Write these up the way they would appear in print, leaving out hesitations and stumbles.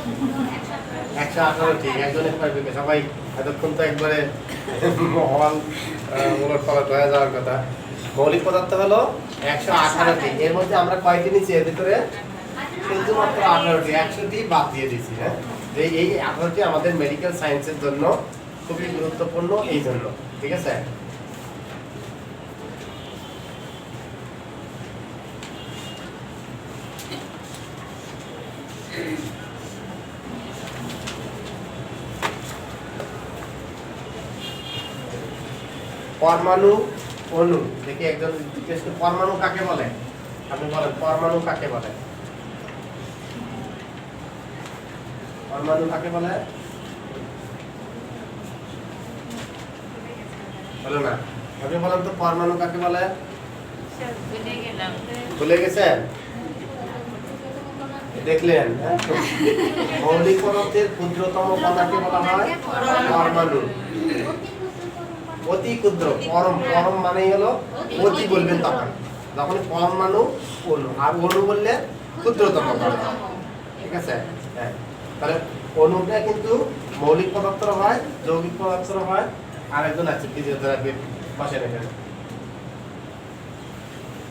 118টি। একজনে পারবে সবাই এতক্ষণ তো একবারে মহান উলট পালট হয়ে যাওয়ার কথা। মৌলিক পদার্থ হলো 118টি। এর মধ্যে আমরা কয়টি নিচ্ছি এর ভিতরে? শুধুমাত্র 18টি, 100টি বাদ দিয়ে দিচ্ছি। হ্যাঁ, এই 18টি আমাদের মেডিকেল সায়েন্সের জন্য খুবই গুরুত্বপূর্ণ এই জন্য। ঠিক আছে? পরমাণু, অণু। দেখি একজন জিজ্ঞেস করে পরমাণু কাকে বলে? আপনি বলেন পরমাণু কাকে বলে? পরমাণু কাকে বলে? বলো না, আপনি বলেন তো পরমাণু কাকে বলে? ভুলে গেছেন? দেখলেন? মৌলিক পদার্থের ক্ষুদ্রতম কণাকে বলা হয় পরমাণু। অতি ক্ষুদ্র, পরম, পরম মানেই হলো অতি বলবেন তখন, যখন পরমাণু, অণু। আর অণু বললে ক্ষুদ্রতম কণা। ঠিক আছে? হ্যাঁ, তাহলে অণুটা কিন্তু মৌলিক পদার্থের হয়, যৌগিক পদার্থের হয়। আরেকজন আছে ফিজিওথেরাপি পাশে রেখে।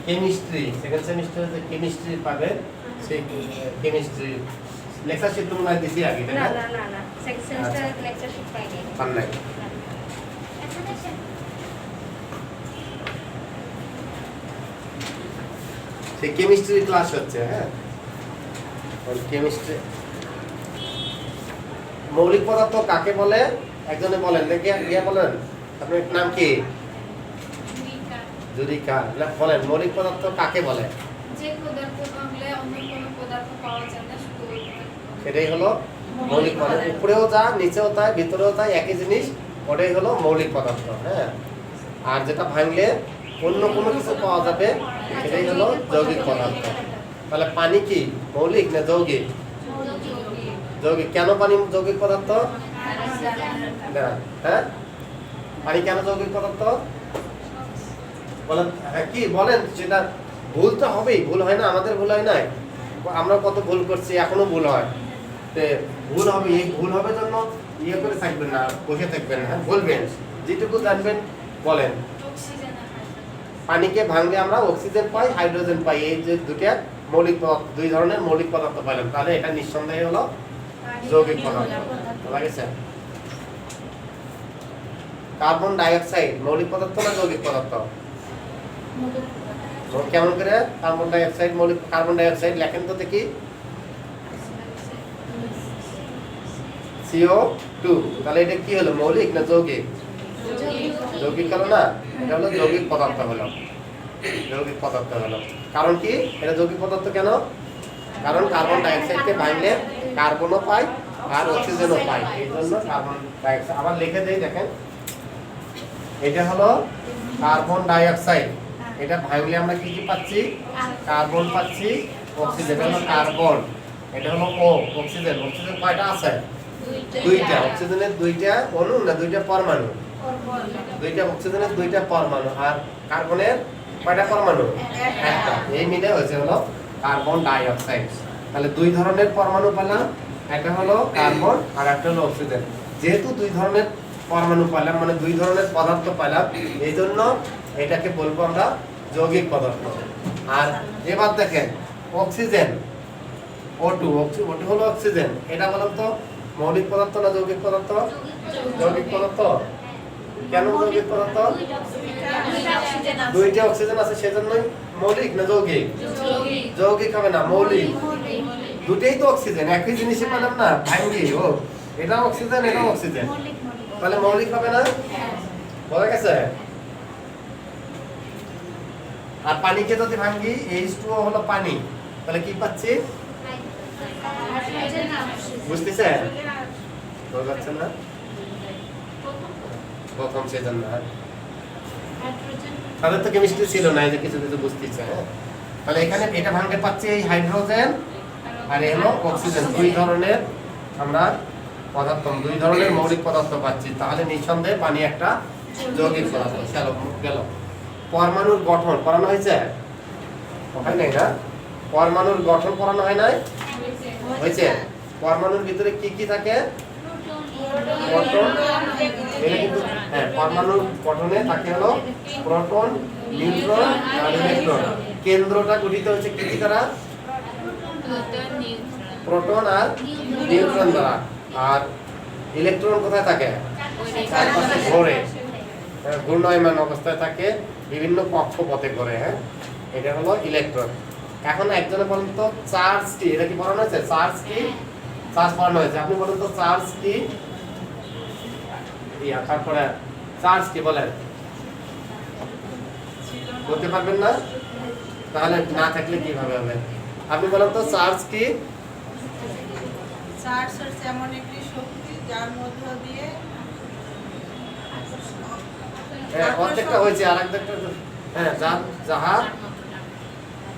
কেমিস্ট্রি, সেকেন্ড সেমিস্টারে কেমিস্ট্রি পাবে, সেই কেমিস্ট্রি লেকচার শিট তো মনে হয় দিছি আগে, তাই না? না সেকেন্ড সেমিস্টারে লেকচার শিট পাইনি। পান নাই? সেই কেমিস্ট্রি ক্লাস হচ্ছে। হ্যাঁ, কেমিস্ট্রি। মৌলিক পদার্থ কাকে বলে? একজনে বলেন, দেখে গিয়ে বলেন। আপনার নাম কি? জুরিকা। বলেন মৌলিক পদার্থ কাকে বলে? যে পদার্থ ভাঙলে অন্য কোনো পদার্থ পাওয়া যায় না, শুধু ওই পদার্থ। সেটাই হলো মৌলিক পদার্থ। উপরেও যা, নিচেও তাই, ভিতরেও তাই, একই জিনিস, ওটাই হলো মৌলিক পদার্থ। হ্যাঁ, আর যেটা ভাঙলে অন্য কোনো কিছু পাওয়া যাবে সেটাই হলো যৌগিক পদার্থ। তাহলে পানি কি মৌলিক না যৌগিক? যৌগিক। কেন পানি যৌগিক পদার্থ? না, হ্যাঁ, পানি কেন যৌগিক পদার্থ বলেন? হ্যাঁ, কি বলেন? সেটা ভুল তো হবেই, ভুল হয় না? আমাদের ভুল হয় না? আমরা কত ভুল করছি, এখনো ভুল হয়। ভুল হবে, এই ভুল হবে জন্য ইয়ে করে থাকবেন না, বসে থাকবেন না, বলবেন যেটুকু জানবেন বলেন। পানিকে ভাঙলে আমরা অক্সিজেন পাই, হাইড্রোজেন পাই, এই যে দুটা মৌলিক পদার্থ, দুই ধরনের মৌলিক পদার্থ পাইলাম, তাহলে এটা নিঃসন্দেহে হলো যৌগিক পদার্থ। লাগেছে? কার্বন ডাই অক্সাইড মৌলিক পদার্থ না যৌগিক পদার্থ? কেমন করে কার্বন ডাই অক্সাইড মৌলিক? কার্বন ডাই অক্সাইড লেখেন তো দেখি। CO2। তাহলে এটা কি হলো, মৌলিক না যৌগিক? যৌগিক হলো না? এটা হলো যৌগিক পদার্থ হলো, যৌগিক পদার্থ হলো। কারণ কি এটা যৌগিক পদার্থ কেন? কারণ কার্বন ডাই অক্সাইডকে ভাঙলে কার্বনও পাই আর অক্সিজেনও পাই, এই জন্য কার্বন ডাই অক্সাইড। আবার লিখে দেই, দেখেন এটা হলো কার্বন ডাই অক্সাইড। এটা ভাঙলে আমরা কি কি পাচ্ছি? কার্বন পাচ্ছি, অক্সিজেন। এটা হলো কার্বন, এটা হলো O, অক্সিজেন। অক্সিজেন কয়টা আছে? দুইটা। অক্সিজেনের দুইটা অণু না দুইটা পরমাণু? দুইটা। অক্সিজেনের দুইটা পরমাণু। আর কার্বনের কয়টা পরমাণু? একটা। এই মিলে হয়েছে হলো কার্বন ডাই অক্সাইড। তাহলে দুই ধরনের পরমাণু পেলাম, একটা হলো কার্বন আর একটা হলো অক্সিজেন। যেহেতু দুই ধরনের পরমাণু পেলাম, মানে দুই ধরনের পদার্থ পেলাম, এই জন্য এটাকে বলবো আমরা যৌগিক পদার্থ। আর এবার দেখেন অক্সিজেন, O2 হলো অক্সিজেন। এটা বলেন তো মৌলিক পদার্থ না যৌগিক পদার্থ? যৌগিক পদার্থ। কেন যৌগিক পদার্থ? দুইটা অক্সিজেন আছে, সেজন্যই মৌলিক না যৌগিক? যৌগিক হবে না, মৌলিক। দুটেই তো অক্সিজেন, একই জিনিসই পেলাম না ভাঙ্গি। ও এটা অক্সিজেন, এটা অক্সিজেন, তাহলে মৌলিক হবে না? বোঝা গেছে? আর পানিকে যদি ভাঙ্গি, H2O হলো পানি, তাহলে কি পাচ্ছি? বুঝতেছেন? বোঝা যাচ্ছে না? প্রথম সেজন্য তাদের তো কেমিস্ট্রি ছিল না, এই যে কিছু কিছু বুঝতেছে। হ্যাঁ, তাহলে এখানে এটা ভাঙতে পাচ্ছি এই হাইড্রোজেন আর এই হলো অক্সিজেন। দুই ধরনের আমরা পদার্থ, দুই ধরনের মৌলিক পদার্থ পাচ্ছি, তাহলে নিঃসন্দেহে পানি একটা যৌগিক পদার্থ। চলো গেল। পরমাণুর গঠন পড়ানো হয়েছে? হয় নাই না? পরমাণুর গঠন পড়ানো হয় নাই? হয়েছে? পরমাণুর ভিতরে কি কি থাকে? প্রোটন। এটা কিন্তু হ্যাঁ, পরমাণুর গঠনে থাকে হলো প্রোটন, নিউট্রন আর ইলেকট্রন। কেন্দ্রটা গঠিত হচ্ছে কি কি দ্বারা? প্রোটন আর নিউট্রন দ্বারা। আর ইলেকট্রন কোথায় থাকে? চারপাশে ঘোরে, ঘূর্ণায়মান অবস্থায় থাকে, বিভিন্ন কক্ষপথে ঘোরে। হ্যাঁ, এটা হলো ইলেকট্রন। এখন একজনে বলেন তো চার্জ কি? এটা কি পড়ানো হয়েছে? চার্জ কি? চার্জ পড়ানো হয়েছে। আপনি বলেন তো চার্জ কি? তারপরে চার্জ কি বলেন? বলতে পারবেন না? তাহলে না থাকলে কিভাবে হবে? আপনি বলেন তো চার্জ কি? চার্জ হচ্ছে এমন একটি শক্তি যার মধ্য দিয়ে অর্ধেকটা হয়েছে, আর একটা হ্যাঁ, যাহা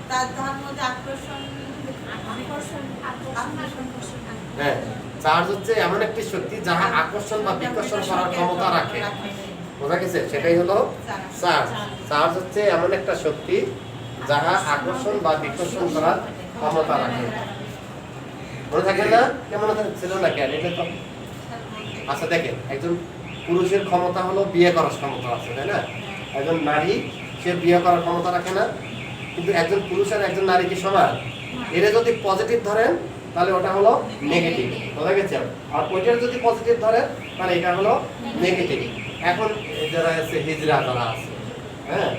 তার মধ্যে আকর্ষণ হ্যাঁ, চার্জ হচ্ছে এমন একটি শক্তি যাহা আকর্ষণ বা বিকর্ষণ করার ক্ষমতা রাখে। বোঝা গেছে? সেটাই হলো চার্জ। চার্জ হচ্ছে এমন একটা শক্তি যাহা আকর্ষণ বা বিকর্ষণ করার ক্ষমতা রাখে। মনে থাকে না? কেমন ছিল না কেন? এটা তো আচ্ছা দেখেন, একজন পুরুষের ক্ষমতা হলো বিয়ে করার ক্ষমতা আছে, তাই না? একজন নারী সে বিয়ে করার ক্ষমতা রাখে না, কিন্তু একজন পুরুষ আর একজন নারী কি সমান? এটা যদি পজিটিভ ধরেন তাহলে ওটা হলো নেগেটিভ। বোঝা গেছে? আর ওইটার যদি পজিটিভ ধরেন তাহলে এটা হলো নেগেটিভ। এখন যারা আছে হিজড়া যারা আছে, হ্যাঁ,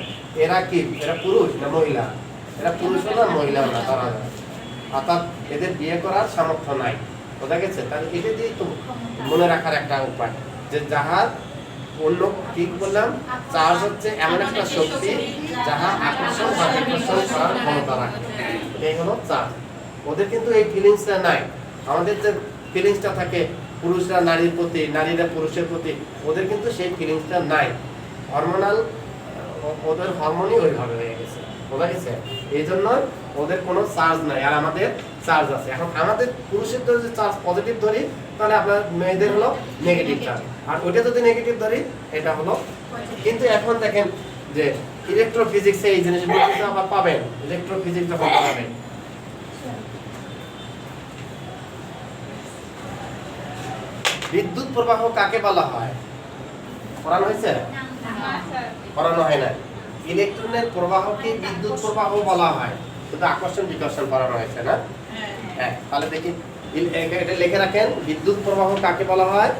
এরা কি? এরা পুরুষ না মহিলা? এরা পুরুষ না মহিলা না, তারা অর্থাৎ এদের বিয়ে করার সামর্থ্য নাই। বোঝা গেছে? তাহলে এটা দিয়ে তো মনে রাখার একটা উপায় যে যাহার অন্য কি বললাম, চার্জ হচ্ছে এমন একটা শক্তি যাহা আকর্ষণ বা বিকর্ষণ করার ক্ষমতা রাখে। এটাই হলো চার্জ। ওদের কিন্তু এই ফিলিংসটা নাই। আমাদের যে ফিলিংসটা থাকে পুরুষরা নারীর প্রতি, নারীরা পুরুষের প্রতি, ওদের কিন্তু সেই ফিলিংসটা নাই। হরমোনাল, ওদের হরমোনই ওইভাবে হয়ে গেছে। বোঝা গেছে? এই জন্য ওদের কোনো চার্জ নাই, আর আমাদের চার্জ আছে। এখন আমাদের পুরুষের যদি চার্জ পজিটিভ ধরি তাহলে আপনার মেয়েদের হলো নেগেটিভ চার্জ, আর ওইটা যদি নেগেটিভ ধরি এটা হলো। কিন্তু এখন দেখেন যে ইলেকট্রোফিজিক্সে এই জিনিসগুলো কিন্তু আবার পাবেন, ইলেকট্রোফিজিক্স যখন পাবেন। বিদ্যুৎ প্রবাহ কাকে বলা হয়? পড়ানো হয়েছে? পড়ানো হয় না। ইলেকট্রনের প্রবাহকে বিদ্যুৎ প্রবাহ বলা হয়, শুধু আকর্ষণ বিকর্ষণ পড়ানো হয়েছে না? হ্যাঁ, তাহলে দেখি এটা লিখে রাখেন, বিদ্যুৎ প্রবাহ কাকে বলা হয়?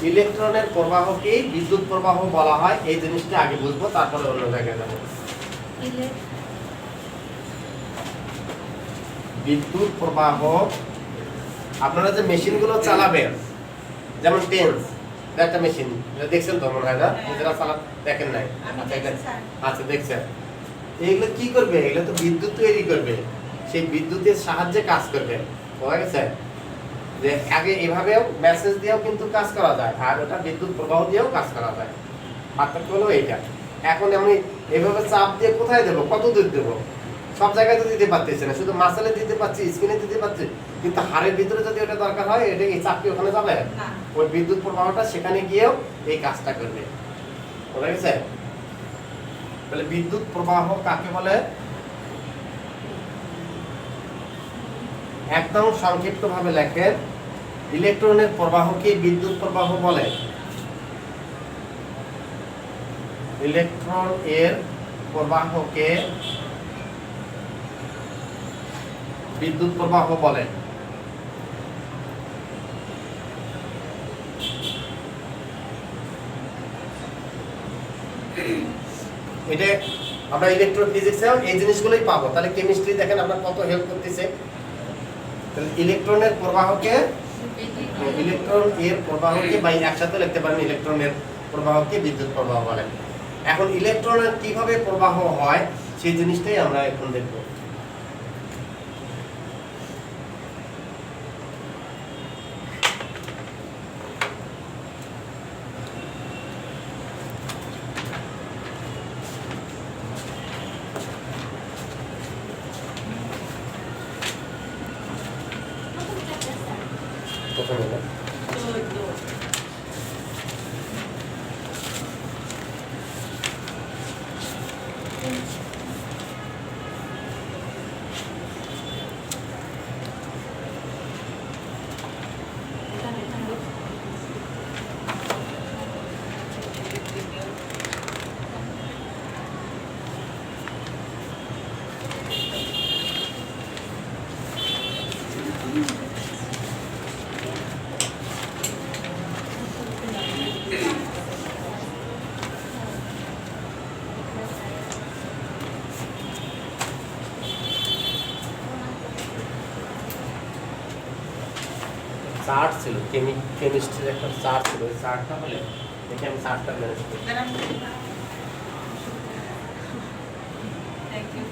ইলেকট্রনের প্রবাহকে বিদ্যুৎ প্রবাহ বলা হয়। এই জিনিসটা আগে বুঝবো, তারপরে অন্য জায়গায় যাবো। বিদ্যুৎ প্রবাহ, আপনারা যে মেশিনগুলো চালাবেন, যেমন টেন্স একটা মেশিন, দেখছেন তো মনে হয় না? যারা চালা দেখেন নাই? আচ্ছা দেখছেন। এইগুলো কি করবে? এগুলো তো বিদ্যুৎ তৈরি করবে, সেই বিদ্যুতের সাহায্যে কাজ করবে। বোঝা গেছে? যে আগে এভাবেও মেসেজ দিয়েও কিন্তু কাজ করা যায়, আর ওটা বিদ্যুৎ প্রবাহ দিয়েও কাজ করা যায়। পার্থক্য হলো এইটা। এখন আমি এভাবে চাপ দিয়ে কোথায় দেবো, কত দূর দেবো? সব জায়গায় তো দিতে পারতেছি না, শুধু মাসেলে দিতে পারছি, স্কিনে দিতে পারছি, কিন্তু হাড়ের ভিতরে যদি ওটা দরকার হয়, এটা এই চাপ কি ওখানে যাবে? ওই বিদ্যুৎ প্রবাহটা সেখানে গিয়েও এই কাজটা করবে। বোঝা গেছে? তাহলে বিদ্যুৎ প্রবাহ কাকে বলে? একদম সংক্ষিপ্ত ভাবে লেখেন, ইলেকট্রনের প্রবাহকে বিদ্যুৎ প্রবাহ বলে। ইলেকট্রন এর প্রবাহকে বিদ্যুৎ প্রবাহ বলে। এটা আমরা ইলেকট্রোফিজিক্সেও এই জিনিসগুলোই পাবো। তাহলে কেমিস্ট্রি দেখেন আপনার কত হেল্প করতেছে। তাহলে ইলেকট্রনের প্রবাহকে, ইলেকট্রন এর প্রবাহকে বা একসাথে লিখতে পারেন, ইলেকট্রনের প্রবাহকে বিদ্যুৎ প্রবাহ বলে। এখন ইলেকট্রনের কিভাবে প্রবাহ হয় সেই জিনিসটাই আমরা এখন দেখব। প্রথমে চার্ট ছিল, কেমিস্ট্রির একটা চার্ট ছিল, ওই চার্টটা হলে দেখি আমি চার্টটা ম্যানেজ করি। Thank you.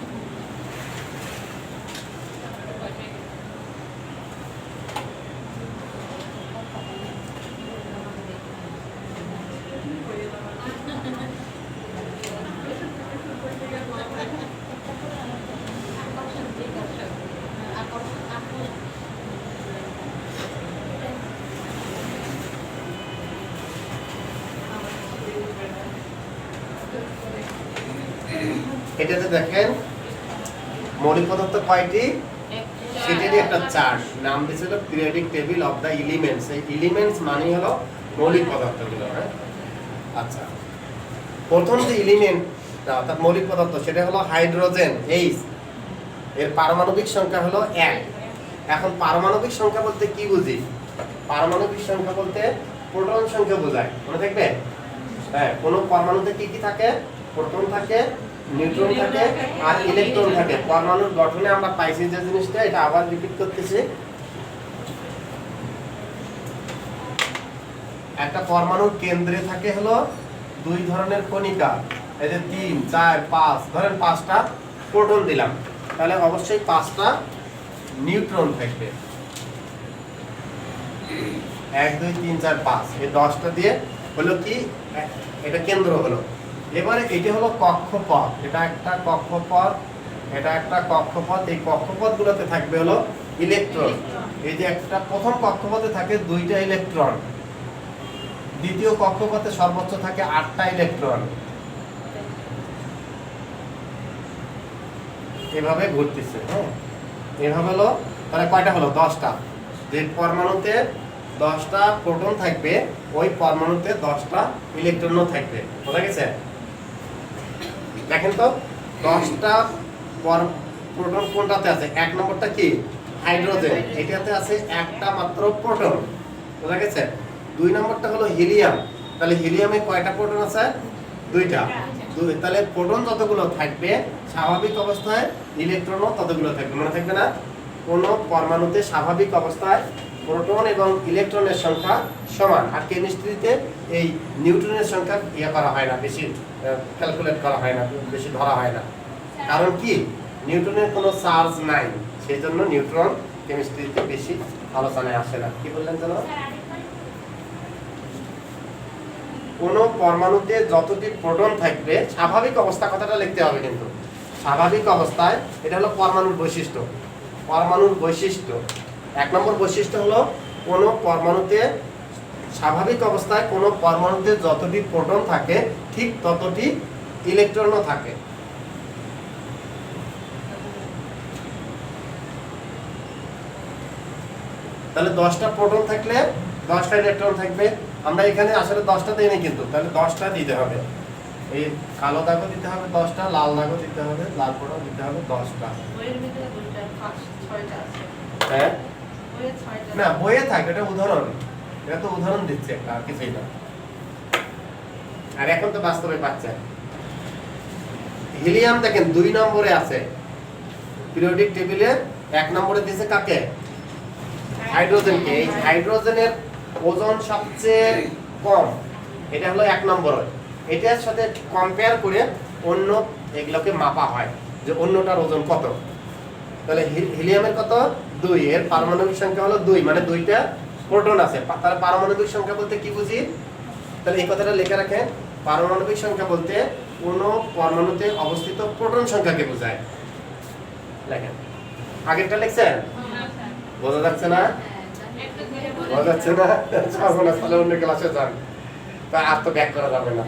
এটাতে দেখেন মৌলিক পদার্থ কয়টি, সেটারই একটা চার্ট, নাম দিয়েছিল periodic table of the elements. এই এলিমেন্টস মানে হলো মৌলিক পদার্থগুলো। হ্যাঁ, আচ্ছা, প্রথম যে এলিমেন্ট অর্থাৎ মৌলিক পদার্থ সেটা হলো হাইড্রোজেন, H, এর পারমাণবিক সংখ্যা হলো 1। এখন পারমাণবিক সংখ্যা বলতে কি বুঝি? পারমাণবিক সংখ্যা বলতে প্রোটন সংখ্যা বোঝায়, মনে থাকবে? হ্যাঁ, কোন পরমাণুতে কি কি থাকে? প্রোটন থাকে, নিউট্রন থাকে আর ইলেকট্রন থাকে। পরমাণুর গঠনে আমরা পাইছি যে জিনিসটা, এটা আবার রিপিট করতেছি। একটা পরমাণুর কেন্দ্রে থাকে হলো দুই ধরনের কণিকা, এই যে 3, 4, 5, ধরেন 5টা প্রোটন দিলাম, তাহলে অবশ্যই 5টা নিউট্রন থাকবে। 1, 2, 3, 4, 5, এই 10টা দিয়ে হলো কি, এটা কেন্দ্র হলো। এবারে এটা হলো কক্ষপথ, এটা একটা কক্ষপথ, এটা একটা কক্ষপথ। এই কক্ষপথগুলোতে থাকবে হলো ইলেকট্রন। এই যে একটা প্রথম কক্ষপথে থাকে 2টা ইলেকট্রন, দ্বিতীয় কক্ষপথে সর্বোচ্চ থাকে 8টা ইলেকট্রন। এভাবে ঘুরতেছে। হ্যাঁ, এভাবে হলো, তাহলে কয়টা হলো? 10টা। যে পরমাণুতে 10টা প্রোটন থাকবে, ওই পরমাণুতে 10টা ইলেকট্রনও থাকবে। বোঝা গেছে? দেখেন তো 10টা প্রোটন কোনটাতে আছে? 1 নম্বরটা কি? হাইড্রোজেন, এটাতে আছে একটা মাত্র প্রোটন। বোঝা গেছে? 2 নম্বরটা হলো হিলিয়াম, তাহলে হিলিয়ামে কয়টা প্রোটন আছে? 2টা। তাহলে প্রোটন যতগুলো থাকবে স্বাভাবিক অবস্থায় ইলেকট্রনও ততগুলো থাকবে, মনে থাকবে না? কোন পরমাণুতে স্বাভাবিক অবস্থায় প্রোটন এবং ইলেকট্রনের সংখ্যা সমান। আর কেমিস্ট্রিতে এই নিউট্রনের সংখ্যা ইয়ে করা হয় না, বেশি ক্যালকুলেট করা হয় না, বেশি ধরা হয় না। কারণ কি? নিউট্রনের কোনো চার্জ নাই, সেই জন্য নিউট্রন কেমিস্ট্রিতে বেশি আলোচনায় আসে না। কি বললেন জানো? কোন পরমাণুতে যতটি প্রোটন থাকবে, স্বাভাবিক অবস্থা কথাটা লিখতে হবে কিন্তু, স্বাভাবিক অবস্থায়, এটা হলো পরমাণুর বৈশিষ্ট্য। পরমাণুর বৈশিষ্ট্য 1 নম্বর বৈশিষ্ট্য হলো কোন পরমাণুতে স্বাভাবিক অবস্থায় কোন পরমাণুতে যতটি প্রোটন থাকে ঠিক ততটি ইলেকট্রনও থাকে। তাহলে 10টা প্রোটন থাকলে 10টা ইলেকট্রন থাকবে। আমরা এখানে আসলে 10টা দেই না কিন্তু, তাহলে 10টা দিতে হবে। এই কালো দাগও দিতে হবে 10টা, লাল দাগও দিতে হবে, লাল পোড়াও দিতে হবে 10টা। বইয়ের ভিতরে 2টা, 6টা আছে। হ্যাঁ, বইয়ে 6টা। না বইয়ে থাকে, এটা উদাহরণ, এটা তো উদাহরণ দিচ্ছে একটা, আর কিছুই না। আর এখন তো বাস্তবে পাচ্ছেন। হিলিয়াম দেখেন 2 নম্বরে আছে পিরিয়ডিক টেবিলে, 1 নম্বরে দিয়েছে কাকে? হাইড্রোজেনকে। এই হাইড্রোজেনের ওজন সবচেয়ে কম, এটা হলো 1 নম্বর। এটার সাথে কম্পেয়ার করে অন্য এগুলোকে মাপা হয় যে অন্যটার ওজন কত। তাহলে হিলিয়ামের কত? 2, এর পারমাণবিক সংখ্যা হলো 2, মানে 2টা প্রোটন আছে। তাহলে পারমাণবিক সংখ্যা বলতে কি বুঝি? তাহলে এই কথাটা লিখে রাখেন, পারমাণবিক সংখ্যা বলতে কোন পরমাণুতে অবস্থিত প্রোটন সংখ্যাকে বোঝায়। লেখেন, আগেরটা লিখছেন? বোঝা যাচ্ছে না? বোঝা যাচ্ছে না? তাহলে অন্য ক্লাসে যান, তা আর তো ব্যাক করা যাবে না।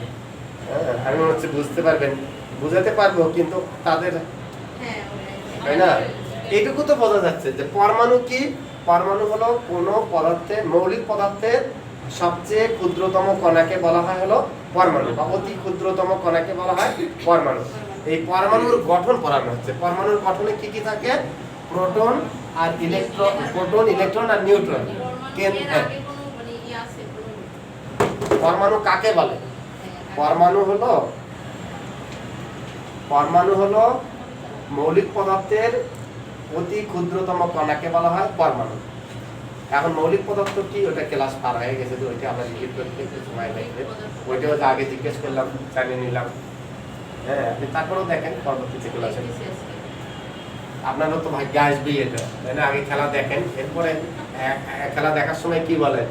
হ্যাঁ, আমি মনে হচ্ছে বুঝতে পারবেন, বুঝাতে পারবো, কিন্তু তাদের, তাই না? এইটুকু তো বোঝা যাচ্ছে যে পরমাণু কি? পরমাণু হলো কোন পদার্থে, মৌলিক পদার্থের সবচেয়ে ক্ষুদ্রতম কণাকে বলা হয় হলো পরমাণু, বা অতি ক্ষুদ্রতম কণাকে বলা হয় পরমাণু। এই পরমাণুর গঠন পড়ানো হচ্ছে। পরমাণুর গঠনে কি কি থাকে? প্রোটন আর ইলেকট্রন, প্রোটন, ইলেকট্রন আর নিউট্রন। পরমাণু কাকে বলে? পরমাণু হলো মৌলিক পদার্থের অতি ক্ষুদ্রতম কণাকে বলা হয় পরমাণু। এখন মৌলিক পদার্থ কি, ওটা ক্লাস পার হয়ে গেছে, তো ওইটা আমরা লিখিত করতে একটু সময় লাগবে। ওইটাও যে আগে জিজ্ঞেস করলাম, জানিয়ে নিলাম। হ্যাঁ, আপনি তারপরেও দেখেন পরবর্তীতে ক্লাসে। আপনারও তো ভাগ্য আসবেই এটা, তাই না? আগে খেলা দেখেন, এরপরে খেলা দেখার সময় কি বলেন,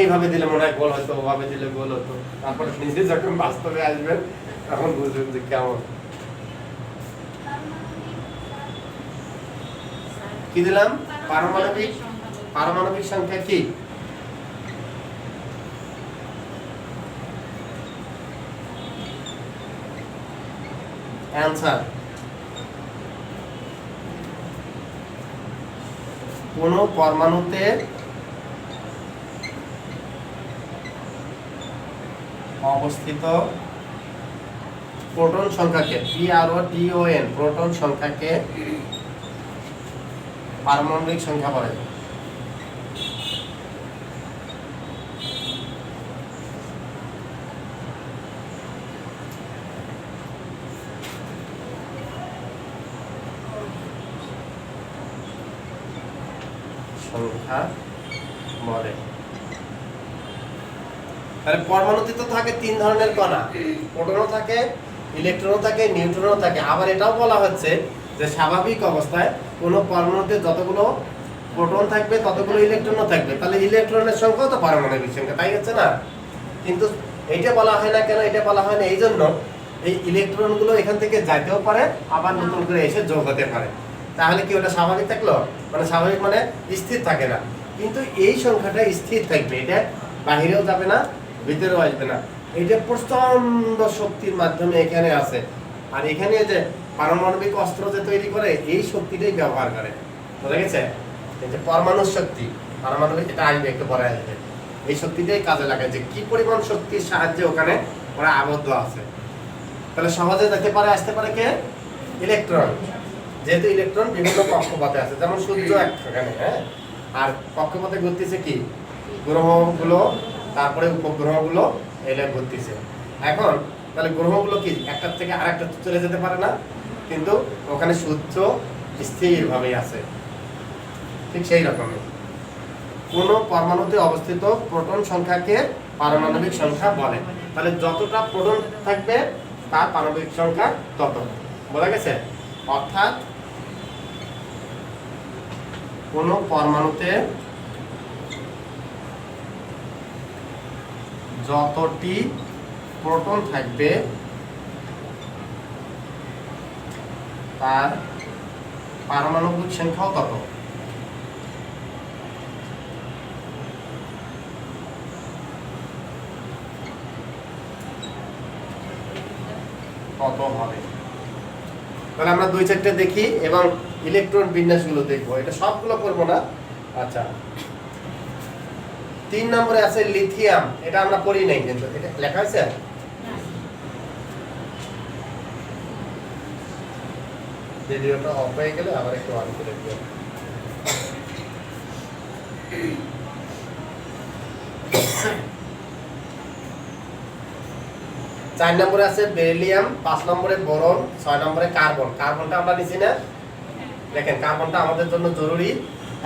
এইভাবে দিলে মনে হয় গোল হতো, ওভাবে দিলে গোল হতো। তারপরে নিজে যখন বাস্তবে আসবেন তখন বুঝবেন যে কেমন। কি দিলাম? পারমাণবিক সংখ্যা কি? অ্যান্সার, কোন পরমাণুতে অবস্থিত প্রোটন সংখ্যাকে, PROTON, প্রোটন সংখ্যাকে পারমাণবিক সংখ্যা বলে। সংখ্যা বলে। তাহলে পরমাণুতে তো থাকে 3 ধরনের কণা, প্রোটনও থাকে, ইলেকট্রনও থাকে, নিউট্রনও থাকে। আবার এটাও বলা হচ্ছে যে স্বাভাবিক অবস্থায় কোনো পরমাণুতে যতগুলো প্রোটন থাকবে ততগুলো ইলেকট্রনও থাকবে, তাহলে ইলেকট্রনের সংখ্যাও তো পারমাণবিক সংখ্যা, তাই হচ্ছে না? কিন্তু এইটা বলা হয় না কেন? এটা বলা হয় না এই জন্য, এই ইলেকট্রনগুলো এখান থেকে যাইতেও পারে, আবার নতুন করে এসে যোগ হতে পারে। তাহলে কি ওটা স্বাভাবিক থাকলো? মানে স্বাভাবিক মানে স্থির থাকে না, কিন্তু এই সংখ্যাটা স্থির থাকবে, এটা বাহিরেও যাবে না, ভিতরেও আসবে না। এইটা প্রচন্ড শক্তির মাধ্যমে এখানে আছে। আর এখানে যে পারমাণবিক অস্ত্র যে তৈরি করে, এই শক্তিটাই ব্যবহার করে। বুঝা গেছে? এই যে পরমাণু শক্তি, পারমাণবিক, এটা আসবে একটু পরে আসবে। এই শক্তিটাই কাজে লাগায়, যে কি পরিমাণ শক্তির সাহায্যে ওখানে ওরা আবদ্ধ আছে। তাহলে সহজে যেতে পারে, আসতে পারে কে? ইলেকট্রন। যেহেতু ইলেকট্রন বিভিন্ন কক্ষপথে আছে, যেমন সূর্য একখানে, হ্যাঁ, আর কক্ষপথে ঘুরতেছে কি গ্রহগুলো, তারপরে উপগ্রহগুলো এলে ঘুরতেছে। এখন তাহলে গ্রহগুলো কি একটার থেকে আরেকটা চলে যেতে পারে না, কিন্তু ওখানে সূর্য স্থিরভাবে আছে। ঠিক সেই রকমই কোন পরমাণুতে অবস্থিত প্রোটন সংখ্যাকে পারমাণবিক সংখ্যা বলে। তাহলে যতটা প্রোটন থাকবে তার পারমাণবিক সংখ্যা তত। বোঝা গেছে? অর্থাৎ কোন পরমাণুতে যতটি প্রোটন থাকবে তার পারমাণবিক সংখ্যাও তত। কত হবে? তাহলে আমরা 2-4টা দেখি এবং ইলেকট্রন বিন্যাসগুলো দেখবো, এটা সবগুলো করবো না। আচ্ছা, 3 নম্বরে আছে লিথিয়াম, এটা আমরা পড়ি নাই, কিন্তু এটা লেখা আছে। ভিডিওটা অফ হয়ে গেলে আবার একটু অন করে দিও। চার নম্বরে আছে বেরিলিয়াম, 5 নম্বরে বোরন, 6 নম্বরে কার্বন। কার্বনটা আমরা নিছি না? দেখেন কার্বনটা আমাদের জন্য জরুরি।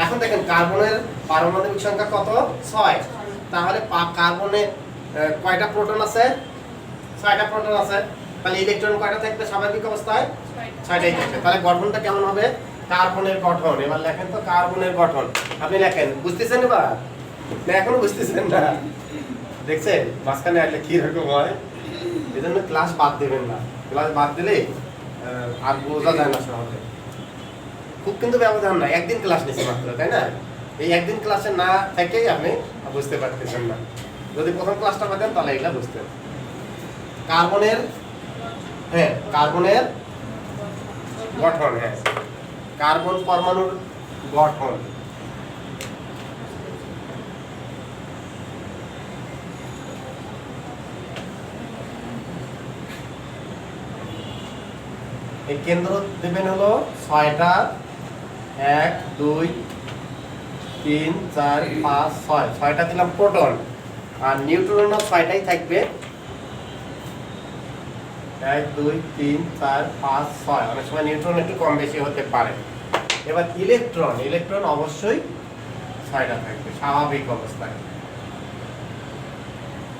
এখন দেখেন কার্বনের পারমাণবিক সংখ্যা কত? 6। তাহলে কার্বনে কয়টা প্রোটন আছে? 6টা প্রোটন আছে। তাহলে ইলেকট্রন কয়টা থাকবে স্বাভাবিক অবস্থায়? 6টাই থাকবে। তাহলে গঠনটা কেমন হবে? কার্বনের গঠন। এবার লেখেন তো কার্বনের গঠন। আপনি লেখেন, বুঝতেছেন এবার? না এখনো বুঝতেছেন না? দেখছেন মাঝখানে আসলে কি রকম হয়? এই জন্য ক্লাস বাদ দেবেন না। ক্লাস বাদ দিলে আর বোঝা যায় না সহজে। খুব কিন্তু ব্যবধান না, একদিন ক্লাস নিচ্ছে মাত্র, তাই না? এই একদিন ক্লাসে না থেকেই আপনি বুঝতে পারতেছেন না। যদি প্রথম ক্লাসটা পাতেন তাহলে এগুলা বুঝতেন। কার্বনের, হ্যাঁ, কার্বনের গঠন, হ্যাঁ, কার্বন পরমাণুর গঠন। এই কেন্দ্র দেবেন হলো 6টা, 1 2 3 4 5 6, 6টা দিলাম প্রোটন। আর নিউট্রনও 6টাই থাকবে, 1 2 3 4 5 6। অনেক সময় নিউট্রন একটু কম বেশি হতে পারে। এবার ইলেকট্রন, ইলেকট্রন অবশ্যই 6টা থাকবে স্বাভাবিক অবস্থায়।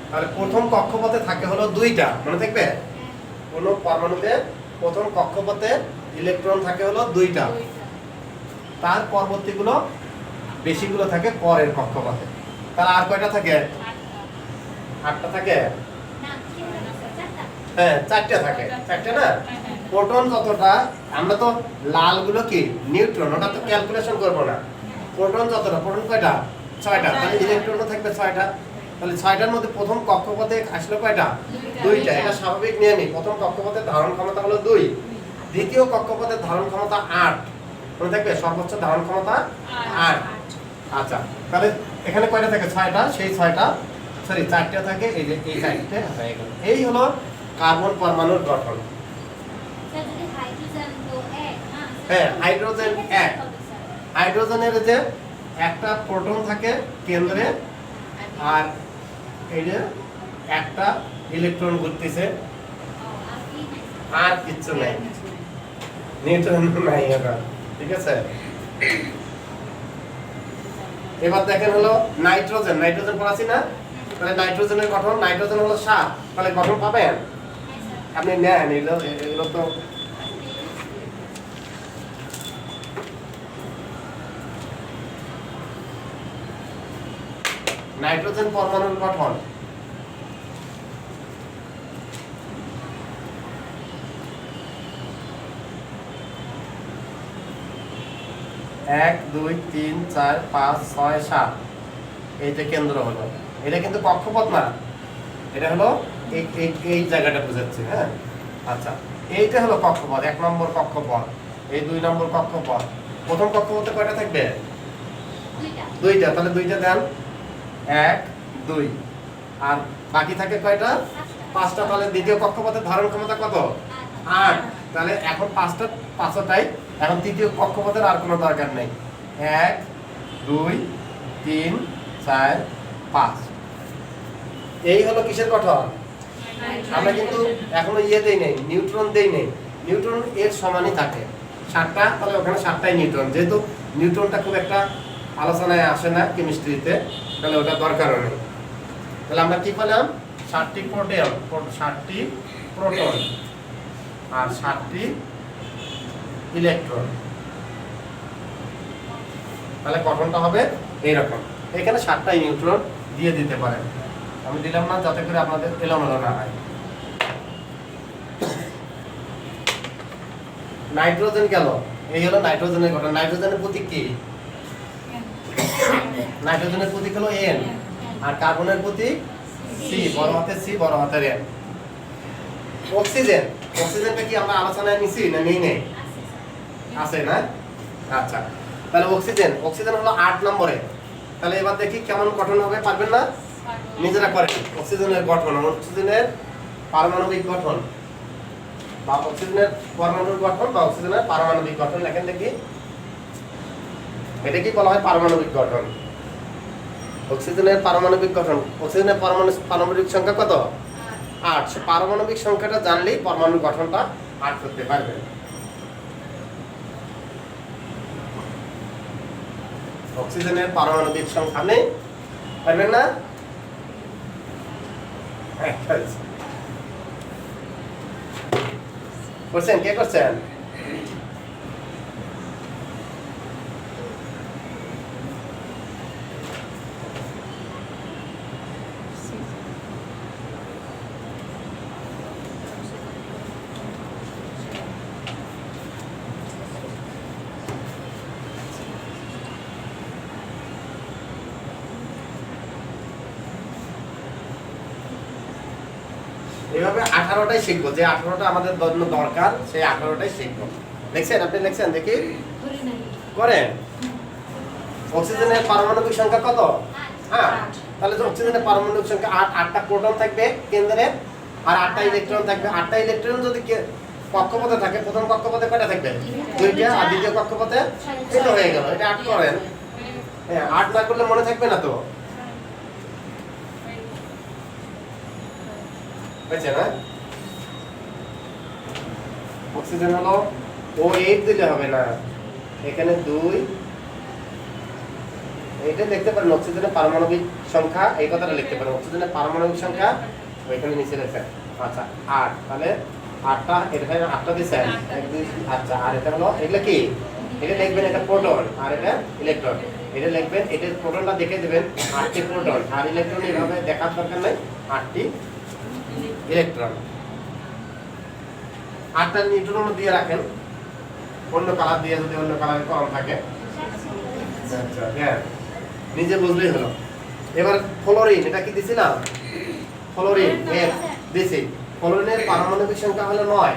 তাহলে প্রথম কক্ষপথে থাকে হলো 2টা, মনে থাকবে? কোন পরমাণুতে প্রথম কক্ষপথে ইলেকট্রন থাকে হলো 2টা, তার পরবর্তীগুলো বেশিগুলো থাকে পরের কক্ষপথে। তাহলে আর কয়টা থাকে? 8টা থাকে। হ্যাঁ 4টা থাকে, 4টা না? প্রোটন যতটা, আমরা তো লালগুলো কি নিউট্রন, ওটা তো ক্যালকুলেশন করব না। প্রোটন যতটা, প্রোটন কয়টা? 6টা। তাহলে ইলেকট্রনও থাকবে 6টা। তাহলে 6টার মধ্যে প্রথম কক্ষপথে আসলো কয়টা? 2টা। এটা স্বাভাবিক নিয়মই। প্রথম কক্ষপথের ধারণ ক্ষমতা হলো 2, দ্বিতীয় কক্ষপথের ধারণ ক্ষমতা 8, মনে থাকবে? সর্বোচ্চ ধারণ ক্ষমতা 8। আচ্ছা, তাহলে এখানে কয়টা থাকে? 6টা। সেই 6টা, সরি 4টা থাকে। এই যে এই 4টে হয়ে গেল। এই হলো কার্বন পরমাণুর গঠন। হ্যাঁ, হাইড্রোজেন 1। হাইড্রোজেনের যে একটা প্রোটন থাকে কেন্দ্রে, আর এই যে একটা ইলেকট্রন ঘুরতেছে, আর কিচ্ছু নাই, নিউট্রন নাই এটা, ঠিক আছে? এবার দেখেন হলো নাইট্রোজেন। নাইট্রোজেন পড়াছি না? তাহলে নাইট্রোজেনের গঠন, নাইট্রোজেন হলো 7। তাহলে গঠন পাবেন আপনি, নেন এগুলো তো। নাইট্রোজেন পরমাণুর গঠন, এক, 2, 3, 4, 5, 6, 7। এইটা কেন্দ্র হলো। এটা কিন্তু কক্ষপথ না, এটা হলো এই জায়গাটা বুঝাচ্ছে। হ্যাঁ, আচ্ছা, এইটা হলো কক্ষপথ, 1 নম্বর কক্ষপথ। এই 2 নম্বর কক্ষপথ। প্রথম কক্ষপথে কয়টা থাকবে? 2টা। তাহলে 2টা দেন, 1, 2, আর বাকি থাকে কয়টা? 5টা। তাহলে দ্বিতীয় কক্ষপথের ধারণ ক্ষমতা কত? 8। তাহলে এখন 5টাই। এখন তৃতীয় কক্ষপথের আর কোনো দরকার নেই। 1, 2, 3, 4, 5। এই হলো কিসের গঠন? আমরা কিন্তু এখনো দেই নেই, নিউট্রন দেই নেই। নিউট্রন এর সমানই থাকে 7টা। তাহলে ওখানে 7টাই নিউট্রন। যেহেতু নিউট্রনটা খুব একটা আলোচনায় আসে না কেমিস্ট্রিতে, তাহলে ওটা দরকারও নেই। তাহলে আমরা কি পেলাম? 7টি প্রোটন, 7টি প্রোটন আর 7টি ইলেকট্রন। তাহলে গঠনটা হবে এইরকম। এখানে 7টাই নিউট্রন দিয়ে দিতে পারেন, আমি দিলাম না যাতে করে আপনাদের এলোমেলো না হয়। নাইট্রোজেন গেল। এই হলো নাইট্রোজেনের গঠন। নাইট্রোজেনের প্রতীক কি? নাইট্রোজেনের প্রতীক হলো N, আর কার্বনের প্রতীক C, বড় হাতের C, বড় হাতের N। অক্সিজেন, অক্সিজেনটা কি আমরা আলোচনায় নিছি না নেই নেই? আছে না? আচ্ছা, তাহলে অক্সিজেন, অক্সিজেন হলো 8 নম্বরে। তাহলে এবার দেখি কেমন গঠন হবে, পারবেন না? নিজেরা করেন। অক্সিজেনের গঠন, অক্সিজেনের পারমাণবিক গঠন, বা অক্সিজেনের পরমাণুর গঠন, বা অক্সিজেনের পারমাণবিক গঠন লেখেন দেখি। এটা কি বলা হয়? পারমাণবিক গঠন। অক্সিজেনের পারমাণবিক গঠন। অক্সিজেনের পারমাণবিক সংখ্যা কত? 8। পারমাণবিক সংখ্যাটা জানলেই পরমাণুর গঠনটা 8 করতে পারবেন। অক্সিজেনের পারমাণবিক সংখ্যা নেই, পারবেন না? করছেন? কে করছেন? এভাবে 18টাই শিখবো, যে 18টা আমাদের জন্য দরকার, সেই 18টাই শিখবো। লিখছেন? আপনি লিখছেন দেখি? করেন। অক্সিজেনের পারমাণবিক সংখ্যা কত? 8। তাহলে অক্সিজেনের পারমাণবিক সংখ্যা 8। 8টা প্রোটন থাকবে কেন্দ্রে, আর 8টা ইলেকট্রন থাকবে। 8টা ইলেকট্রন যদি কক্ষপথে থাকে, প্রথম কক্ষপথে কয়টা থাকবে? 2টা, আর দ্বিতীয় কক্ষপথে এটা হয়ে গেল। এটা 8 করেন। হ্যাঁ, 8 না করলে মনে থাকবে না তো, বুঝছেন না? অক্সিজেন হলো O8 দিলে হবে না, এখানে 2, এটা লিখতে পারেন অক্সিজেনের পারমাণবিক সংখ্যা, এই কথাটা লিখতে পারেন অক্সিজেনের পারমাণবিক সংখ্যা ওইখানে নিচে লেখেন। আচ্ছা 8, তাহলে 8টা এখানে 8টা দিছেন 1 2 আচ্ছা, আর এটা হলো এগুলা কি, এটা লিখবেন এটা প্রোটন আর এটা ইলেকট্রন, এটা লিখবেন এটা প্রোটনটা দেখে দিবেন 8টি প্রোটন আর ইলেকট্রন এইভাবে দেখার দরকার নাই 8টি ইলেকট্রন। 8টা নিউট্রন দিয়ে রাখেন, অন্য কালার দিয়ে যদি অন্য কালারে কম থাকে। আচ্ছা হ্যাঁ নিজে বুঝলেই হলো। এবার ফ্লোরিন, এটা কি দিছিলাম ফ্লোরিন এর দিছি, ফ্লোরিনের পারমাণবিক সংখ্যা হলো 9।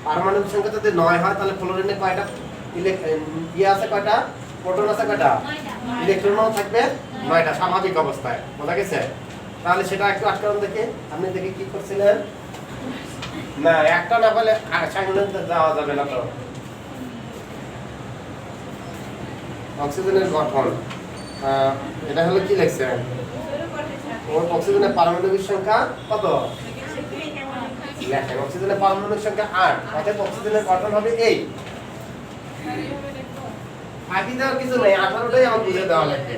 পারমাণবিক সংখ্যা যদি 9 হয় তাহলে ফ্লোরিনে কয়টা আছে, কয়টা প্রোটন আছে, কয়টা ইলেকট্রনও থাকবে 9টা স্বাভাবিক অবস্থায়, বোঝা গেছে? তাহলে সেটা একটু আটকান দেখে, আপনি দেখে কি করছিলেন না, একটা না বলে সামনে যাওয়া যাবে না। তো অক্সিজেনের গঠন, এটা হলো কি লিখছে, অক্সিজেনের পারমাণবিক সংখ্যা কত লেখেন, অক্সিজেনের পারমাণবিক সংখ্যা 8, অর্থাৎ অক্সিজেনের গঠন হবে এই। বাকি দেওয়ার কিছু নেই, 18টাই আমার বুঝে দেওয়া লাগবে।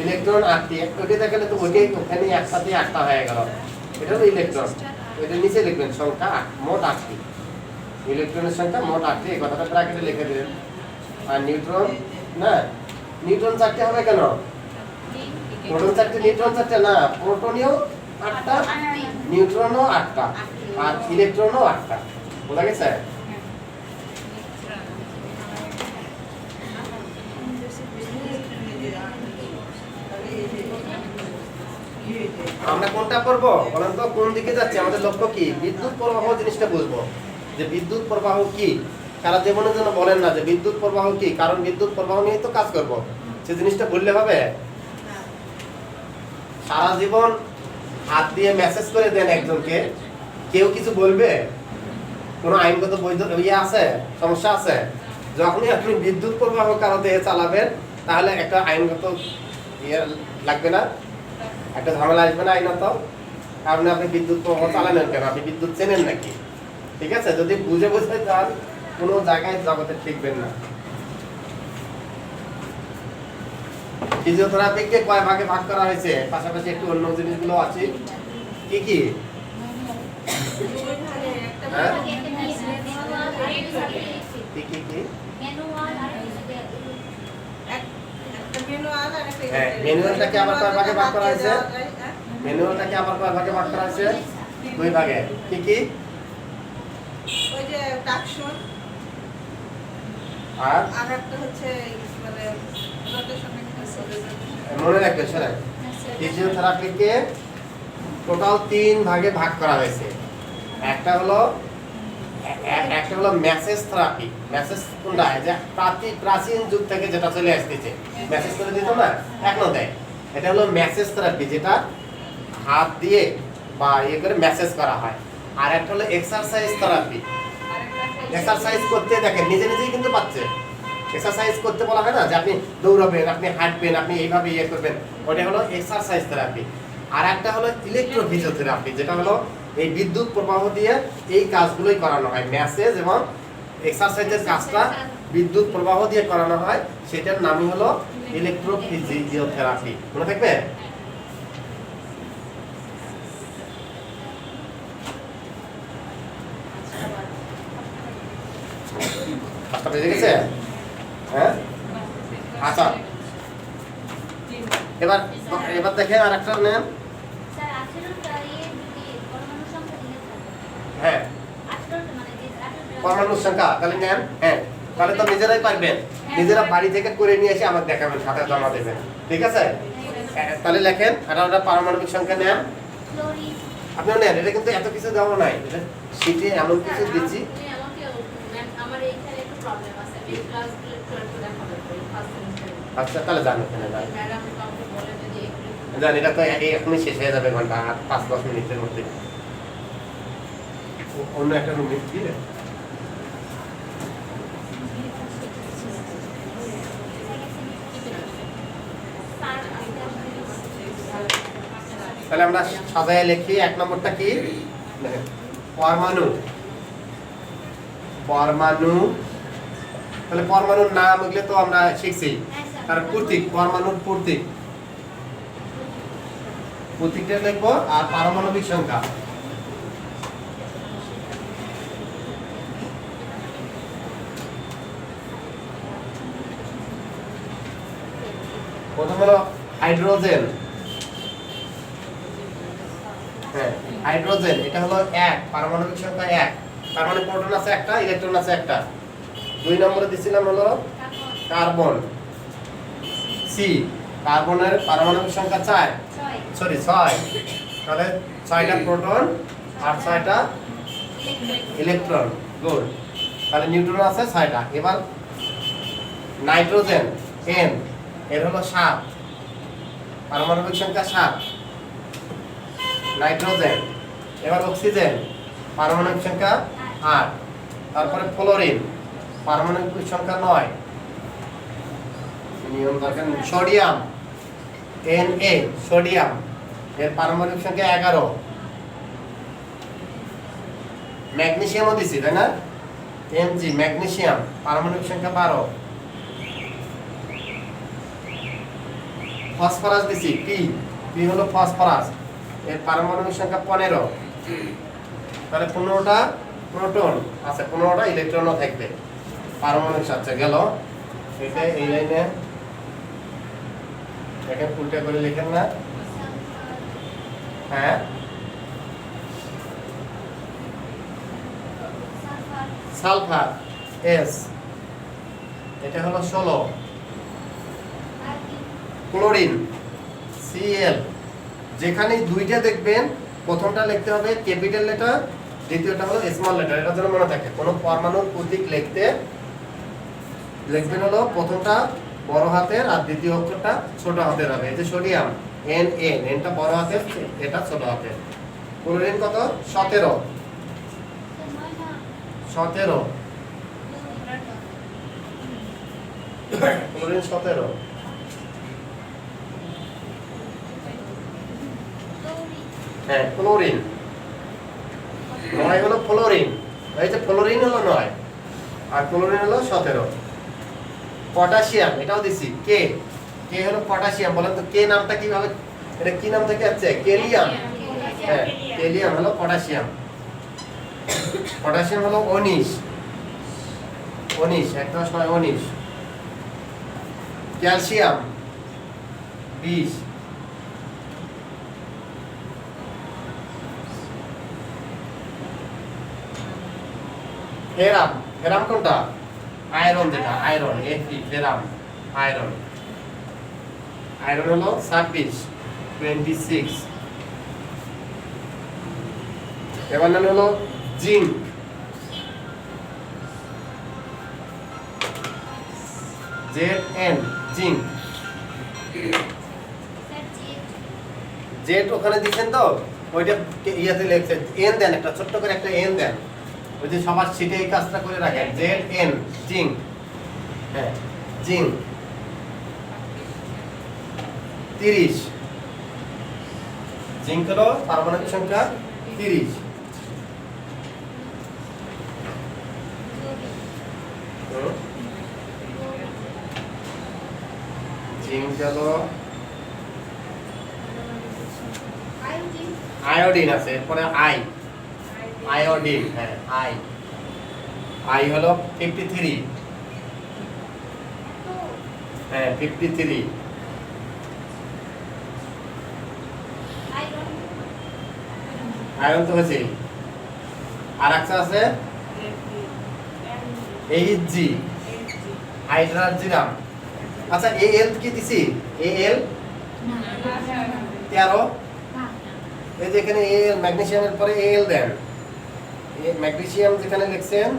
ইলেকট্রন 8টি, ওইটা দেখালে তো ওইটাই ওখানে একসাথে 8টা হয়ে গেল। এটা হলো ইলেকট্রন, এটা নিচে লিখবেন সংখ্যা 8, মোট 8টি ইলেকট্রনের সংখ্যা, মোট 8টি, এই কথাটা ব্র্যাকেটে লিখে দিবেন। আর নিউট্রন না, নিউট্রন 4টে হবে কেন, প্রোটন 4টে নিউট্রন 4টে না, প্রোটনিও 8টা নিউট্রনও 8টা আর ইলেকট্রনও 8টা, বোঝা গেছে? আমরা কোনটা পড়ব বলেন তো, কোন দিকে যাচ্ছে, আমাদের লক্ষ্য কি? বিদ্যুৎ প্রবাহ জিনিসটা বুঝবো যে বিদ্যুৎ প্রবাহ কি। সারা জীবনের জন্য বলেন না যে বিদ্যুৎ প্রবাহ কি, কারণ বিদ্যুৎ প্রবাহ নিয়ে তো কাজ করব, সে জিনিসটা বললে হবে? সারা জীবন হাত দিয়ে মেসেজ করে দেন একজনকে, কেউ কিছু বলবে? কোনো আইনগত বৈধ ইয়ে আছে, সমস্যা আছে? যখনই আপনি বিদ্যুৎ প্রবাহ কারো দিয়ে চালাবেন তাহলে একটা আইনগত ইয়ে লাগবে না, একটা ঝামেলা আসবে না আইনত? কারণ আপনি বিদ্যুৎ প্রবাহ চালালেন কেন, আপনি বিদ্যুৎ চেনেন নাকি? ঠিক আছে, যদি বুঝে বুঝে যান কোনো জায়গায় জগতে টিকবেন না। ফিজিওথেরাপিকে কয় ভাগে ভাগ করা হয়েছে, পাশাপাশি একটু অন্য জিনিসগুলো আছে, কি কি? হ্যাঁ কি কি কি? হ্যাঁ ম্যানুয়ালটাকে আবার কয় ভাগে ভাগ করা হয়েছে, ম্যানুয়ালটাকে আবার কয় ভাগে ভাগ করা হয়েছে, 2 ভাগে। কি কি? ওই যে টাকশন আর একটা হচ্ছে মানে রোটেশন মনে রাখবেন স্যার, ফিজিওথেরাপিকে টোটাল 3 ভাগে ভাগ করা হয়েছে। একটা হলো মেসেজ থেরাপি। মেসেজ কোনটা, যে প্রাচীন যুগ থেকে যেটা চলে আসতেছে, মেসেজ করে দিত না, এখনো দেয়। এটা হলো মেসেজ থেরাপি, যেটা হাত দিয়ে বা ইয়ে করে মেসেজ করা হয়। আর একটা হলো এক্সারসাইজ থেরাপি, এক্সারসাইজ করতে দেখেন নিজে নিজেই কিন্তু পাচ্ছে। এক্সারসাইজ করতে বলা হয় না যে আপনি দৌড়াবেন, আপনি হাঁটবেন, আপনি এইভাবে ইয়ে করবেন, ওটা হলো এক্সারসাইজ থেরাপি। আর একটা হলো ইলেকট্রোফিজিওথেরাপি, যেটা হলো এই বিদ্যুৎ প্রবাহ দিয়ে এই কাজগুলোই করানো হয়, মেসেজ এবং এক্সারসাইজের কাজটা বিদ্যুৎ প্রবাহ দিয়ে করানো হয়, সেটার নামই হলো ইলেকট্রোফিজিওথেরাপি। মনে থাকবে? পাঁচটা বেজে গেছে? হ্যাঁ আচ্ছা, এবার এবার দেখেন আর একটা নেন। হ্যাঁ পরমাণুর সংখ্যা তাহলে নেন, হ্যাঁ তাহলে তো নিজেরাই পারবেন, নিজেরা বাড়ি থেকে করে নিয়ে এসে আমাকে দেখাবেন, খাতায় জমা দেবেন, ঠিক আছে? তাহলে লেখেন 18টা পারমাণবিক সংখ্যা নেন, আপনিও নেন। এটা কিন্তু এত কিছু দেওয়া নাই, এটা শীটে এমন কিছু দিচ্ছি। আচ্ছা তাহলে জানো কেন জান, এটা তো এখনই শেষ হয়ে যাবে, ঘন্টা 5-10 মিনিটের মধ্যে। অন্য একটা রুমে দিয়ে তাহলে আমরা সাজায় লিখি। 1 নম্বরটা কি, পরমাণু। পরমাণু তাহলে পরমাণুর নাম এগুলো তো আমরা শিখছি। হ্যাঁ, স্যার। তার প্রতীক, পরমাণুর প্রতীক, প্রতীকটা লিখবো আর পারমাণবিক সংখ্যা। প্রথম হলো হাইড্রোজেন। হ্যাঁ, হাইড্রোজেন এটা হলো 1, পারমাণবিক সংখ্যা 1, তার মানে প্রোটন আছে একটা, ইলেকট্রন আছে একটা। 2 নম্বরে দিছিলাম হলো কার্বন, সি, কার্বনের পারমাণবিক সংখ্যা 4, সরি 6, তাহলে 6টা প্রোটন আর 6টা ইলেকট্রন, গুড। তাহলে নিউট্রন আছে 6টা। এবার নাইট্রোজেন, এন, এর হলো 7, পারমাণবিক সংখ্যা 7, নাইট্রোজেন। এবার অক্সিজেন, পারমাণবিক সংখ্যা 8, তারপরে ফ্লোরিন, পারমাণবিক সংখ্যা 9, নিয়ম দরকার। সোডিয়াম, Na, সোডিয়াম, এর পারমাণবিক সংখ্যা 11, ম্যাগনেসিয়ামও দিছি তাই না, Mg, ম্যাগনেসিয়াম, পারমাণবিক সংখ্যা 12, ফসফরাস দিছি P, P হলো ফসফরাস, এর পারমাণবিক সংখ্যা 15, তাহলে 15টা প্রোটন আছে, 15টা ইলেকট্রনও থাকবে, পারমাণবিক সাথে গেল। এটা এই লাইনে দেখেন, উল্টা করে লিখেন না। হ্যাঁ, সালফার, S, এটা হলো 16, ক্লোরিন, Cl, যেখানে দুইটা দেখবেন প্রথমটা লিখতে হবে ক্যাপিটাল লেটার, দ্বিতীয়টা হলো স্মল লেটার, এটা যেন মনে থাকে। কোনো পরমাণুর প্রতীক লিখতে লিখবেন হলো প্রথমটা বড় হাতের আর দ্বিতীয় অক্ষরটা ছোট হাতের হবে। এই যে সোডিয়াম, Na, এনটা বড় হাতের, এটা ছোট হাতের। ক্লোরিন কত, 17, ক্লোরিন 17। হ্যাঁ, ক্লোরিন 9 হলো ফ্লোরিন, এই যে ফ্লোরিন হলো 9 আর ক্লোরিন হলো 17। পটাশিয়াম, এটাও দিছি কে, কে হলো পটাশিয়াম। বলেন তো কে নামটা কিভাবে, এটা কি নাম থেকে আসছে, কেলিয়াম। হ্যাঁ, কেলিয়াম হলো পটাশিয়াম। পটাশিয়াম হলো 19, 19, 1 10 9 19। ক্যালসিয়াম 20, ফেরাম, ফেরাম কোনটা, আয়রন, যেটা আয়রন, Fe, ফেরাম, আয়রন, আয়রন হলো 26, 26। এবার নাম হলো জিঙ্ক, Zn, জিঙ্ক। জেড ওখানে দিচ্ছেন তো, ওইটা ইয়াতে লিখছে এন দেন, একটা ছোট্ট করে একটা এন দেন, ওই যে সবার সিটে এই কাজটা করে রাখেন, Zn, জিঙ্ক। হ্যাঁ, জিঙ্ক 30, জিঙ্ক হলো পারমাণবিক সংখ্যা 30। জিঙ্ক হলো আয়োডিন আছে, এরপরে আয়োডিন। হ্যাঁ, আই হলো 53, হ্যাঁ 53। আয়রন তো হয়েছে। আর একটা আছে Hg, হাইড্রোজেন। আচ্ছা, Al কি দিছি, Al 13। এই যে এখানে Al, ম্যাগনেসিয়ামের পরে Al দেন, এই ম্যাগনেসিয়াম যেখানে লিখছেন,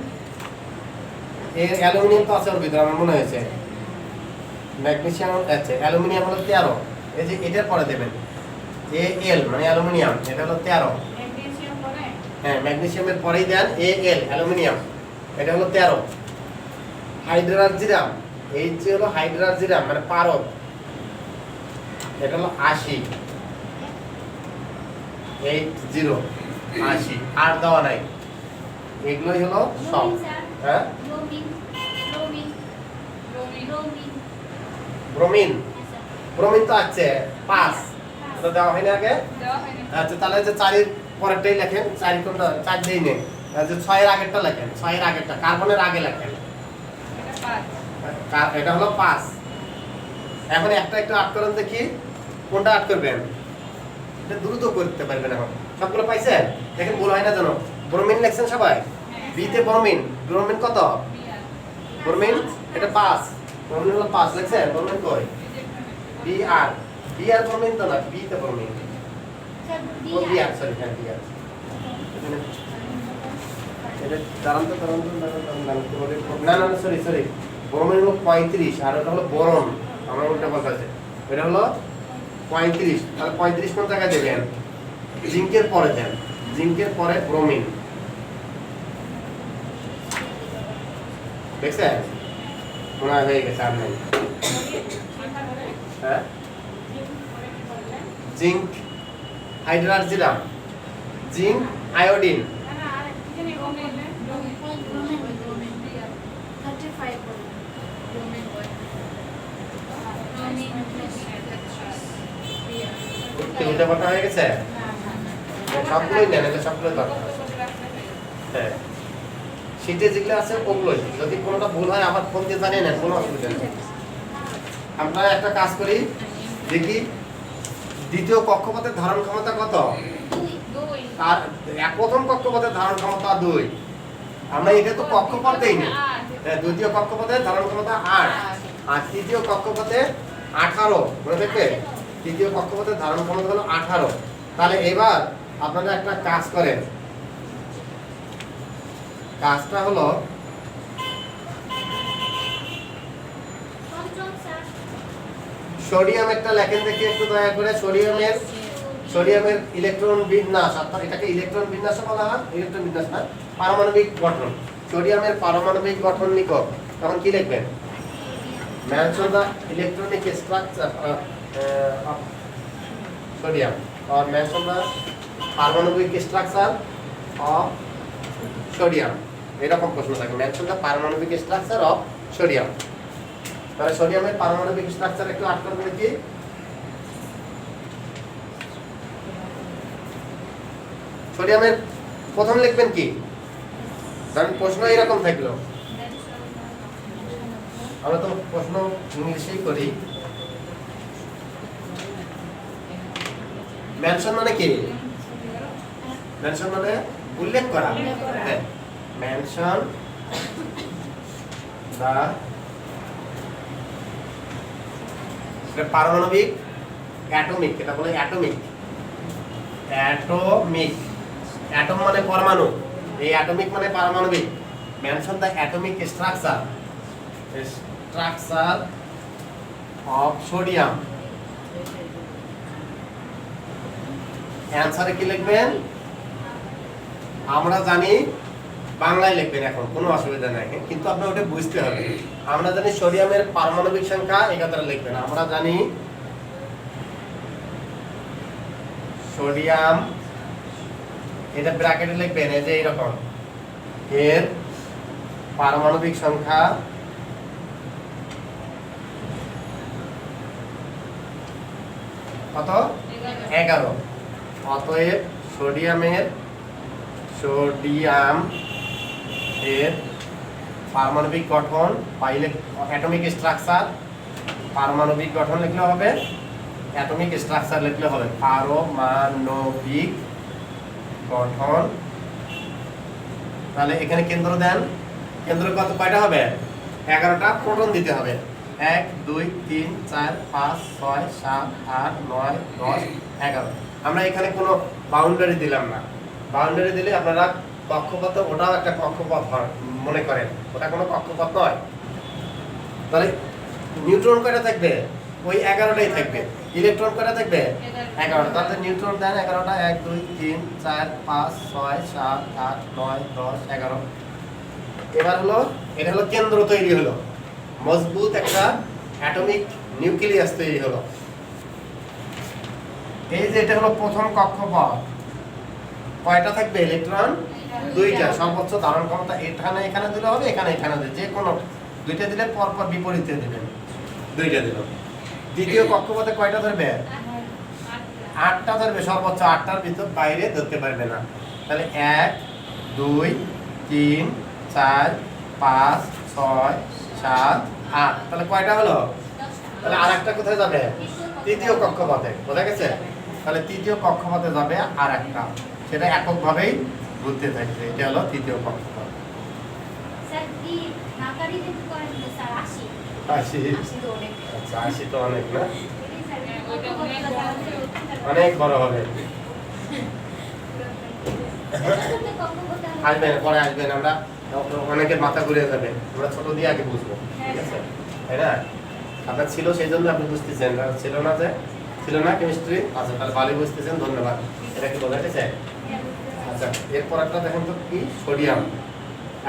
এর অ্যালুমিনিয়াম তো আছে ওর ভিতরে আমার মনে হয়েছে, ম্যাগনেসিয়াম আছে, অ্যালুমিনিয়াম হলো 13, এই যে এটার পরে দেবেন Al মানে অ্যালুমিনিয়াম, এটা হলো 13। হ্যাঁ, ম্যাগনেসিয়ামের পরেই দেন Al, অ্যালুমিনিয়াম, এটা হলো 13। হাইড্রোজেন, H হলো হাইড্রোজেন মানে পারদ, এটা হলো 80, 80, আর দেওয়া নাই, এগুলোই হলো সব। হ্যাঁ, ব্রোমিন ব্রোমিন তো আছে 5 এটা দেওয়া হয় না আগে দেওয়া হয়নি। আচ্ছা তাহলে যে 4 এর পরেরটাই লেখেন 4 কোনটা 4 দেই নেই যে 6 এর আগেরটা লেখেন 6 এর আগেরটা কার্বনের আগে লেখেন এটা 5। এটা হলো 5 এখন একটা একটু আট করেন দেখি কোনটা আট করবেন এটা দ্রুত করতে পারবেন এখন সবগুলো পাইছেন দেখেন ভুল হয় না জানো ব্রোমিন লেখছেন সবাই বি তে ব্রোমিন ব্রোমিন কত ব্রোমিন এটা 5 ব্রোমিন হলো 5 লেখছেন ব্রোমিন কই বি আর ব্রোমিন তো না বি তে ব্রোমিন ও বি আর সরি হ্যাঁ বি আর এটা না না সরি সরি ব্রোমিন হলো 35 আর এটা হলো বোরন আমরা উল্টা কথা আছে এটা হলো 35 তাহলে 35 কোন জায়গায় দেবেন জিঙ্কের পরে দেন জিঙ্কের পরে ব্রোমিন দেখছেন মনে হয় হয়ে গেছে আর নাই হ্যাঁ জিঙ্ক হাইড্রাস দিলাম জিঙ্ক আয়োডিন উল্টা কথা হয়ে গেছে সবগুলোই নেন এটা সবগুলোই দরকার হ্যাঁ শীটে যেগুলো আছে ওগুলোই যদি কোনোটা ভুল হয় আবার ফোন দিয়ে জানিয়ে নেন কোনো অসুবিধা নেই আমরা একটা কাজ করি দেখি দ্বিতীয় কক্ষপথের ধারণ ক্ষমতা কত আর প্রথম কক্ষপথের ধারণ ক্ষমতা 2 আমরা এটা তো কক্ষপথ দেইনি দ্বিতীয় কক্ষপথের ধারণ ক্ষমতা 8 আর তৃতীয় কক্ষপথে 18 মনে থাকবে তৃতীয় কক্ষপথের ধারণ ক্ষমতা হলো 18 তাহলে এবার আপনারা একটা কাজ করেন কাজটা হলো সোডিয়ামেরটা লেখেন দেখি একটু দয়া করে সোডিয়ামের ইলেকট্রন বিন্যাস অর্থাৎ এটাকে ইলেকট্রন বিন্যাস বলা হয় ইলেকট্রন বিন্যাস না পারমাণবিক গঠন সোডিয়ামের পারমাণবিক গঠন লিখো তখন কি লিখবেন mention the electronic structure of sodium और मेंशन द পারমাণবিক স্ট্রাকচার অফ সোডিয়াম এরকম প্রশ্ন থাকে মেনশন দা পারমাণবিক স্ট্রাকচার অফ সোডিয়াম তাহলে সোডিয়ামের পারমাণবিক স্ট্রাকচার একটু আট করবেন কি সোডিয়ামের প্রথম লিখবেন কি কারণ প্রশ্ন এরকম থাকলো আমরা তো প্রশ্ন ইংলিশেই করি মেনশন মানে কি মেনশন মানে উল্লেখ করা হ্যাঁ মেনশন দা পারমাণবিক অ্যাটমিক এটা বলে অ্যাটমিক অ্যাটম মানে পরমাণু এই অ্যাটমিক মানে পারমাণবিক mention the atomic structure of sodium অ্যানসারে কি লিখবেন আমরা জানি বাংলায় লিখবেন এখন কোনো অসুবিধা নাই কিন্তু আপনি ওটা বুঝতে হবে আমরা জানি সোডিয়ামের পারমাণবিক সংখ্যা 11 লিখবেন আমরা জানি সোডিয়াম এটা ব্র্যাকেটে লিখবেন এই যে এরকম এর পারমাণবিক সংখ্যা কত 11 অতএব সোডিয়াম এর পারমাণবিক গঠন পাইলে অ্যাটমিক স্ট্রাকচার পারমাণবিক গঠন লিখলে হবে অ্যাটমিক স্ট্রাকচার লিখলে হবে পারমাণবিক গঠন তাহলে এখানে কেন্দ্র দেন কেন্দ্র কত কয়টা হবে 11টা প্রোটন দিতে হবে 1 2 3 4 5 6 7 8 9 10 11 আমরা এখানে কোনো বাউন্ডারি দিলাম না বাউন্ডারি দিলে আপনারা কক্ষপথ ওটাও একটা কক্ষপথ মনে করেন ওটা কোনো কক্ষপথ নয় তাহলে নিউট্রন কয়টা থাকবে ওই 11টাই থাকবে ইলেকট্রন কয়টা থাকবে 11টা তাহলে নিউট্রন দেন 11টা 1 2 3 4 5 6 7 8 9 10 11 এবার হলো এটা হলো কেন্দ্র তৈরি হলো মজবুত একটা অ্যাটমিক নিউক্লিয়াস তৈরি হলো এই যে এটা হলো প্রথম কক্ষপথ কয়টা থাকবে ইলেকট্রন দুইটা সর্বোচ্চ ধারণ ক্ষমতা এখানে দিলে হবে এখানে দিলে যে কোনো দুইটা দিলে পরপর বিপরীতে দিবেন, দুইটা দিল। দ্বিতীয় কক্ষপথে কয়টা ধরবে? 8টা ধরবে, সর্বোচ্চ 8টার ভিতর বাইরে ধরতে পারবে না। তাহলে 1 2 3 4 5 6 7 8, তাহলে কয়টা হলো? তাহলে আরেকটা কোথায় যাবে? তৃতীয় কক্ষপথে। বোঝা গেছে? তাহলে তৃতীয় কক্ষপথে যাবে আরেকটা, সেটা এককভাবেই ঘুরতে থাকবে। এটা হলো তৃতীয় কক্ষপথ। স্যার কি নাকারি কিন্তু করেন না স্যার 80 80? 80 তো অনেক আচ্ছা, 80 তো অনেক না, ওইটা অনেক অনেক বড় হবে। আসবেন, পরে আসবেন, আমরা অনেকের মাথা ঘুরে যাবে, আমরা ছোট দিয়ে আগে বুঝবো, ঠিক আছে? তাই না? আপনার ছিল সেই জন্য আপনি বুঝতেছেন, আর ছিল না যে ছিল না কেমিস্ট্রি। আচ্ছা, তাহলে ভালোই বুঝতেছেন, ধন্যবাদ। এটা কি বোঝা গেছে? আচ্ছা, এরপর একটা দেখেন তো কি, সোডিয়াম।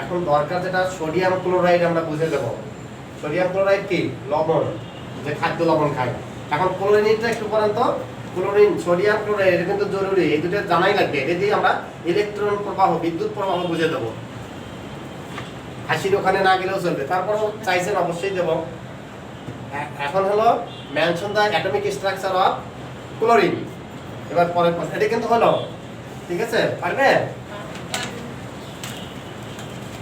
এখন দরকার যেটা সোডিয়াম ক্লোরাইড আমরা বুঝে দেবো। সোডিয়াম ক্লোরাইড কি? লবণ, যে খাদ্য লবণ খায়। এখন ক্লোরিনটা একটু পরেন তো। ক্লোরিন, সোডিয়াম ক্লোরাইড, এটা কিন্তু জরুরি, এই দুটো জানাই লাগবে। এটা দিয়ে আমরা ইলেকট্রন প্রবাহ, বিদ্যুৎ প্রবাহ বুঝে দেবো। হাসির ওখানে না গেলেও চলবে, তারপরও চাইছেন অবশ্যই দেবো। এখন হলো mention the atomic structure of chlorine. এবার পরের প্রশ্ন, এটা কিন্তু হলো, ঠিক আছে? পারবে?